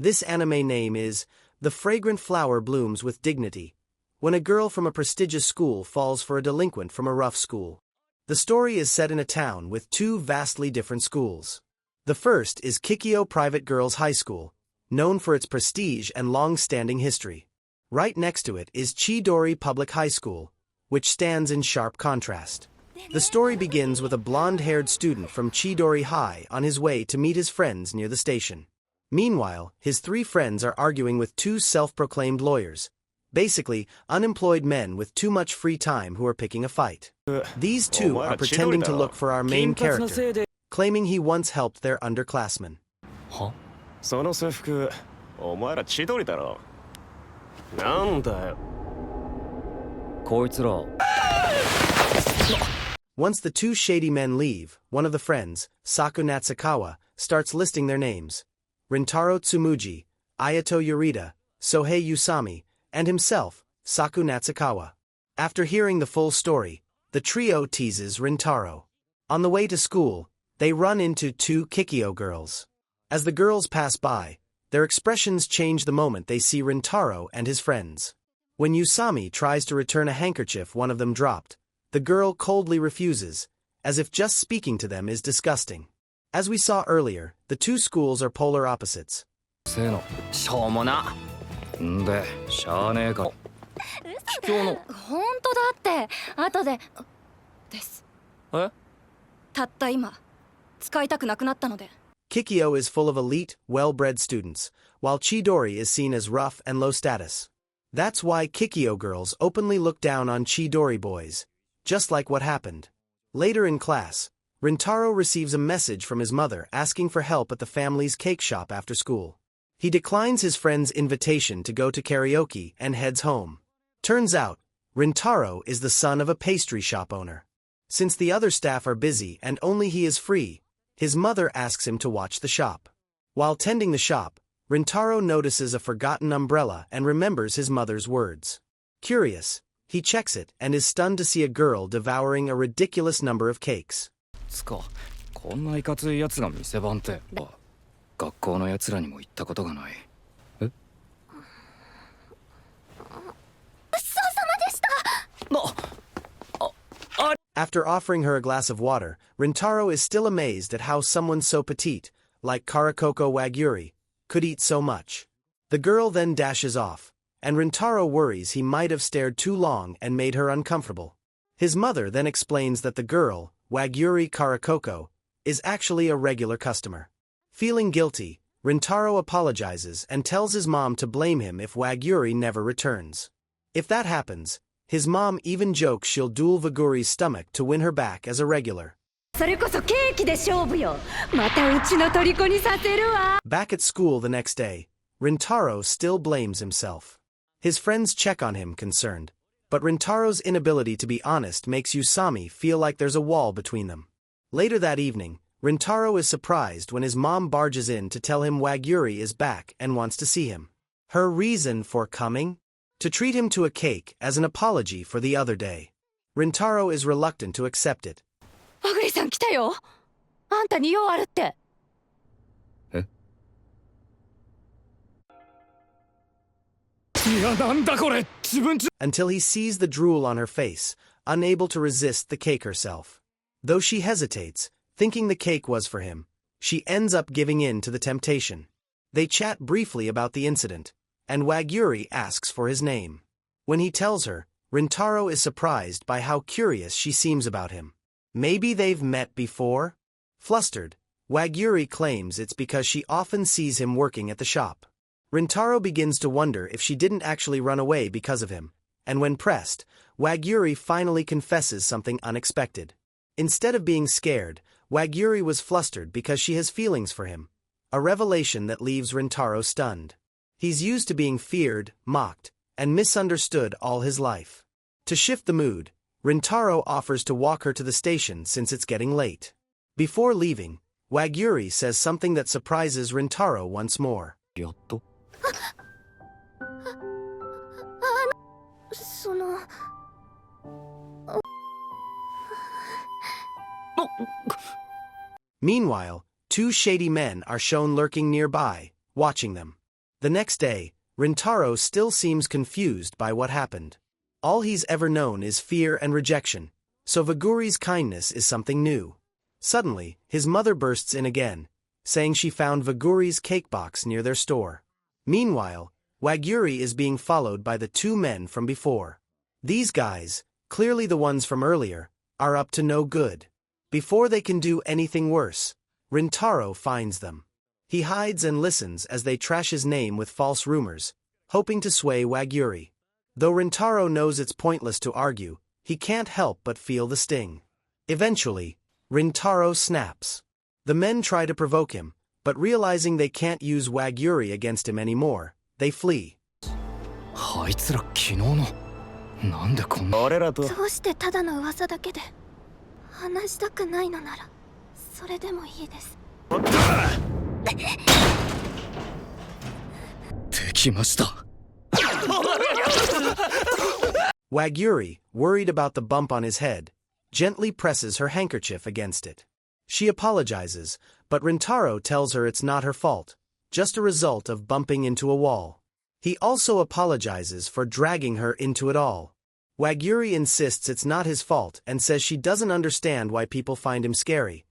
This anime name is The Fragrant Flower Blooms with Dignity, when a girl from a prestigious school falls for a delinquent from a rough school. The story is set in a town with two vastly different schools. The first is Kikyo Private Girls High School, known for its prestige and long-standing history. Right next to it is Chidori Public High School, which stands in sharp contrast. The story begins with a blonde-haired student from Chidori High on his way to meet his friends near the station. Meanwhile, his three friends are arguing with two self-proclaimed lawyers, basically unemployed men with too much free time who are picking a fight. These two are pretending to look for our main character, claiming he once helped their underclassmen. Huh? その制服、お前ら千鳥だろ。なんだよ。こいつら。Once the two shady men leave, one of the friends, Saku Natsukawa, starts listing their names: Rintaro Tsumugi, Ayato Yurita, Sohei Usami, and himself, Saku Natsukawa. After hearing the full story, the trio teases Rintaro. On the way to school, they run into two Kikyo girls. As the girls pass by, their expressions change the moment they see Rintaro and his friends. When Usami tries to return a handkerchief one of them dropped, the girl coldly refuses, as if just speaking to them is disgusting. As we saw earlier, the two schools are polar opposites. せーの、しょうもな。んで、しゃあねえか。今日の。本当だって、後で。です。え？たった今、使いたくなくなったので。Kikyo is full of elite, well-bred students, while Chidori is seen as rough and low status. That's why Kikyo girls openly look down on Chidori boys, just like what happened. Later in class, Rintaro receives a message from his mother asking for help at the family's cake shop after school. He declines his friend's invitation to go to karaoke and heads home. Turns out, Rintaro is the son of a pastry shop owner. Since the other staff are busy and only he is free, his mother asks him to watch the shop. While tending the shop, Rintaro notices a forgotten umbrella and remembers his mother's words. Curious, he checks it and is stunned to see a girl devouring a ridiculous number of cakes. つか、こんないかついやつが店番って。学校のやつらにも言ったことがない。え？ごちそうさまでした。After offering her a glass of water, Rintaro is still amazed at how someone so petite, like Karakoko Waguri, could eat so much. The girl then dashes off, and Rintaro worries he might have stared too long and made her uncomfortable. His mother then explains that the girl, Waguri Karakoko, is actually a regular customer. Feeling guilty, Rintaro apologizes and tells his mom to blame him if Waguri never returns. If that happens, his mom even jokes she'll duel Waguri's stomach to win her back as a regular. Back At school the next day, Rintaro still blames himself. His friends check on him concerned, but Rintaro's inability to be honest makes Usami feel like there's a wall between them. Later that evening, Rintaro is surprised when his mom barges in to tell him Waguri is back and wants to see him. Her reason for coming? To treat him to a cake as an apology for the other day. Rintaro is reluctant to accept it. わぐりさん来たよ。あんたに用あるって。え？いや、なんだこれ。自分。 Until he sees the drool on her face, unable to resist the cake herself. Though she hesitates, thinking the cake was for him, she ends up giving in to the temptation. They chat briefly about the incident, and Waguri asks for his name. When he tells her, Rintaro is surprised by how curious she seems about him. Maybe they've met before? Flustered, Waguri claims it's because she often sees him working at the shop. Rintaro begins to wonder if she didn't actually run away because of him, and when pressed, Waguri finally confesses something unexpected. Instead of being scared, Waguri was flustered because she has feelings for him, a revelation that leaves Rintaro stunned. He's used to being feared, mocked, and misunderstood all his life. To shift the mood, Rintaro offers to walk her to the station since it's getting late. Before leaving, Waguri says something that surprises Rintaro once more. やっと。その。Meanwhile, two shady men are shown lurking nearby, watching them. The next day, Rintaro still seems confused by what happened. All he's ever known is fear and rejection, so Vaguri's kindness is something new. Suddenly, his mother bursts in again, saying she found Vaguri's cake box near their store. Meanwhile, Waguri is being followed by the two men from before. These guys, clearly the ones from earlier, are up to no good. Before they can do anything worse, Rintaro finds them. He hides and listens as they trash his name with false rumors, hoping to sway Waguri. Though Rintaro knows it's pointless to argue, he can't help but feel the sting. Eventually, Rintaro snaps. The men try to provoke him, but realizing they can't use Waguri against him anymore, they flee. あいつら昨日のなんでこんな俺らとどうしてただの噂だけで話したくないのならそれでもいいです。できました。Waguri, worried about the bump on his head, gently presses her handkerchief against it. She apologizes, but Rintaro tells her it's not her fault, just a result of bumping into a wall. He also apologizes for dragging her into it all. Waguri insists it's not his fault and says she doesn't understand why people find him scary.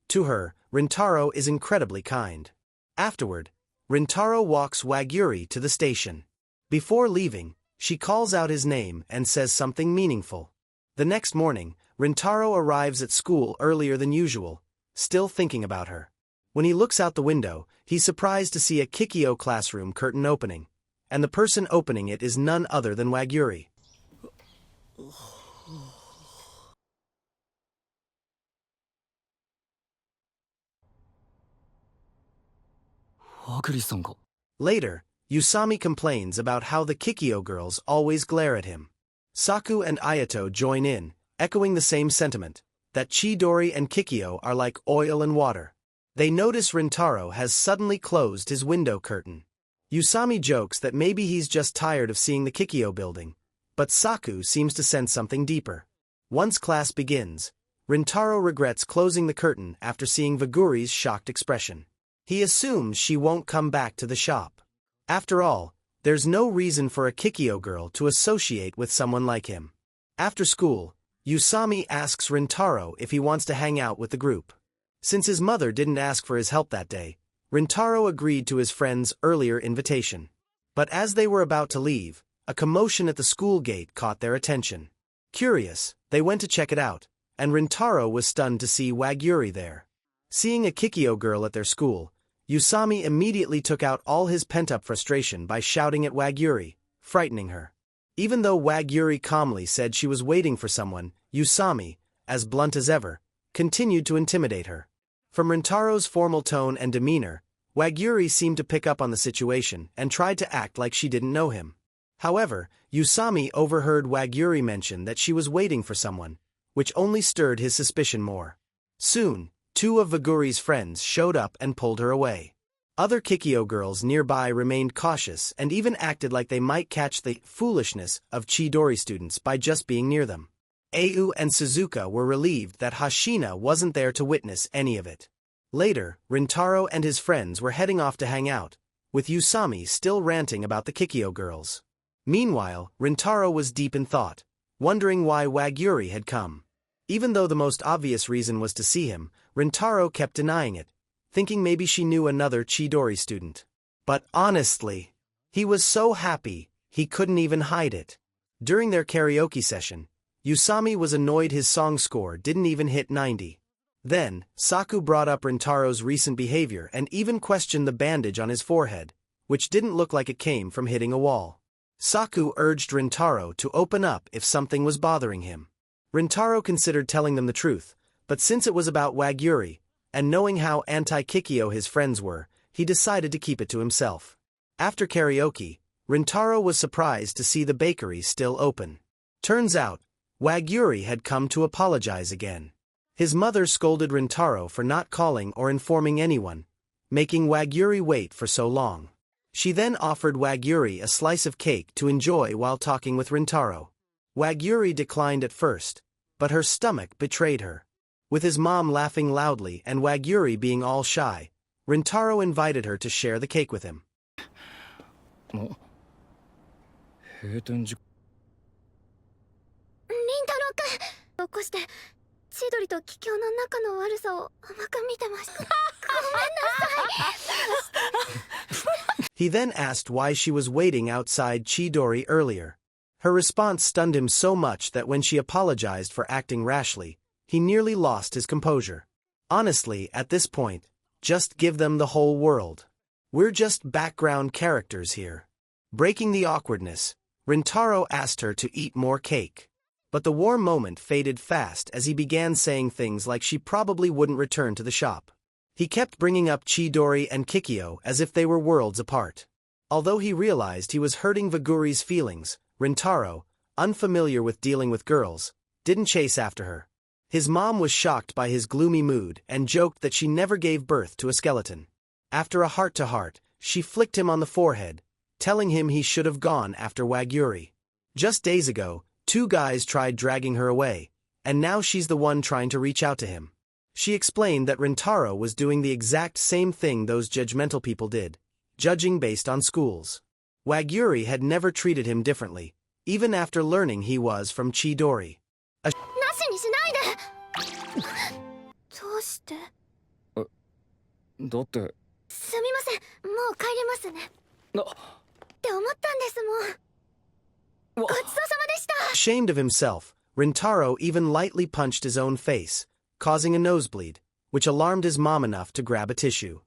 To her, Rintaro is incredibly kind. Afterward, Rintaro walks Waguri to the station. Before leaving, she calls out his name and says something meaningful. The next morning, Rintaro arrives at school earlier than usual, still thinking about her. When he looks out the window, he's surprised to see a Kikyo classroom curtain opening, and the person opening it is none other than Waguri. Later, Usami complains about how the Kikyo girls always glare at him. Saku and Ayato join in, echoing the same sentiment, that Chidori and Kikyo are like oil and water. They notice Rintaro has suddenly closed his window curtain. Usami jokes that maybe he's just tired of seeing the Kikyo building, but Saku seems to sense something deeper. Once class begins, Rintaro regrets closing the curtain after seeing Vaguri's shocked expression. He assumes she won't come back to the shop. After all, there's no reason for a Kikyo girl to associate with someone like him. After school, Usami asks Rintaro if he wants to hang out with the group. Since his mother didn't ask for his help that day, Rintaro agreed to his friend's earlier invitation. But as they were about to leave, a commotion at the school gate caught their attention. Curious, they went to check it out, and Rintaro was stunned to see Waguri there. Seeing a Kikyo girl at their school, Usami immediately took out all his pent-up frustration by shouting at Waguri, frightening her. Even though Waguri calmly said she was waiting for someone, Usami, as blunt as ever, continued to intimidate her. From Rintaro's formal tone and demeanor, Waguri seemed to pick up on the situation and tried to act like she didn't know him. However, Usami overheard Waguri mention that she was waiting for someone, which only stirred his suspicion more. Soon, two of Vaguri's friends showed up and pulled her away. Other Kikyo girls nearby remained cautious and even acted like they might catch the foolishness of Chidori students by just being near them. Au and Suzuka were relieved that Hashina wasn't there to witness any of it. Later, Rintaro and his friends were heading off to hang out, with Usami still ranting about the Kikyo girls. Meanwhile, Rintaro was deep in thought, wondering why Waguri had come. Even though the most obvious reason was to see him, Rintaro kept denying it, thinking maybe she knew another Chidori student. But honestly, he was so happy, he couldn't even hide it. During their karaoke session, Usami was annoyed his song score didn't even hit 90. Then, Saku brought up Rintaro's recent behavior and even questioned the bandage on his forehead, which didn't look like it came from hitting a wall. Saku urged Rintaro to open up if something was bothering him. Rintaro considered telling them the truth, but since it was about Waguri, and knowing how anti-Kikyo his friends were, he decided to keep it to himself. After karaoke, Rintaro was surprised to see the bakery still open. Turns out, Waguri had come to apologize again. His mother scolded Rintaro for not calling or informing anyone, making Waguri wait for so long. She then offered Waguri a slice of cake to enjoy while talking with Rintaro. Waguri declined at first, but her stomach betrayed her. With his mom laughing loudly and Waguri being all shy, Rintaro invited her to share the cake with him. も閉店時凛太郎くん起こして千鳥と桔梗の仲の悪さを甘く見てました。ごめんなさい。 He then asked why she was waiting outside Chidori earlier. Her response stunned him so much that when she apologized for acting rashly, he nearly lost his composure. Honestly, at this point, just give them the whole world. We're just background characters here. Breaking the awkwardness, Rintaro asked her to eat more cake. But the warm moment faded fast as he began saying things like she probably wouldn't return to the shop. He kept bringing up Chidori and Kikyo as if they were worlds apart. Although he realized he was hurting Vaguri's feelings, Rintaro, unfamiliar with dealing with girls, didn't chase after her. His mom was shocked by his gloomy mood and joked that she never gave birth to a skeleton. After a heart-to-heart, she flicked him on the forehead, telling him he should have gone after Waguri. Just days ago, 2 guys tried dragging her away, and now she's the one trying to reach out to him. She explained that Rintaro was doing the exact same thing those judgmental people did, judging based on schools. Waguri had never treated him differently, even after learning he was from Chidori. なしにしないで。どうして？だって。すみません、もう帰りますね。って思ったんですもん。ごちそうさまでした。 Ashamed of himself, Rintaro even lightly punched his own face, causing a nosebleed, which alarmed his mom enough to grab a tissue.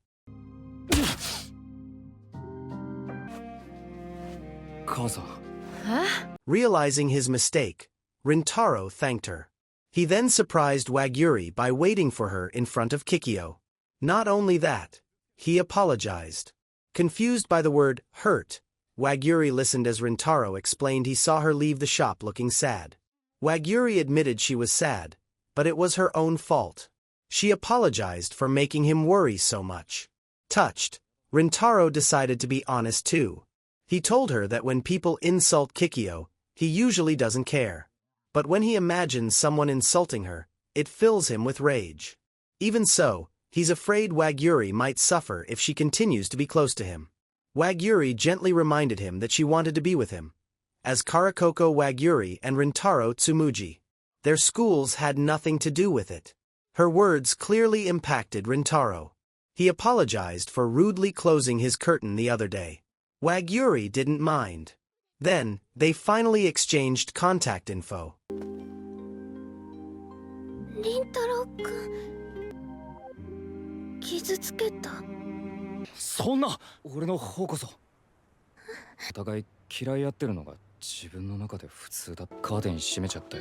Realizing his mistake, Rintaro thanked her. He then surprised Waguri by waiting for her in front of Kikyo. Not only that, he apologized. Confused by the word hurt, Waguri listened as Rintaro explained he saw her leave the shop looking sad. Waguri admitted she was sad, but it was her own fault. She apologized for making him worry so much. Touched, Rintaro decided to be honest too. He told her that when people insult Kikyo, he usually doesn't care. But when he imagines someone insulting her, it fills him with rage. Even so, he's afraid Waguri might suffer if she continues to be close to him. Waguri gently reminded him that she wanted to be with him, as Karakoko Waguri and Rintaro Tsumuji. Their schools had nothing to do with it. Her words clearly impacted Rintaro. He apologized for rudely closing his curtain the other day. Waguri didn't mind. Then, they finally exchanged contact info. 凛太郎くん、傷つけた。そんな、俺の方こそ。お互い嫌い合ってるのが自分の中で普通だ。カーテン閉めちゃって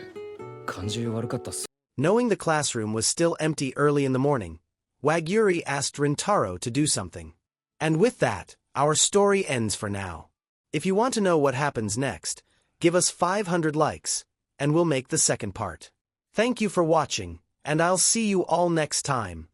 感じ悪かったっす。 Knowing the classroom was still empty early in the morning, Waguri asked Rintaro to do something. And with that, our story ends for now. If you want to know what happens next, give us 500 likes, and we'll make the second part. Thank you for watching, and I'll see you all next time.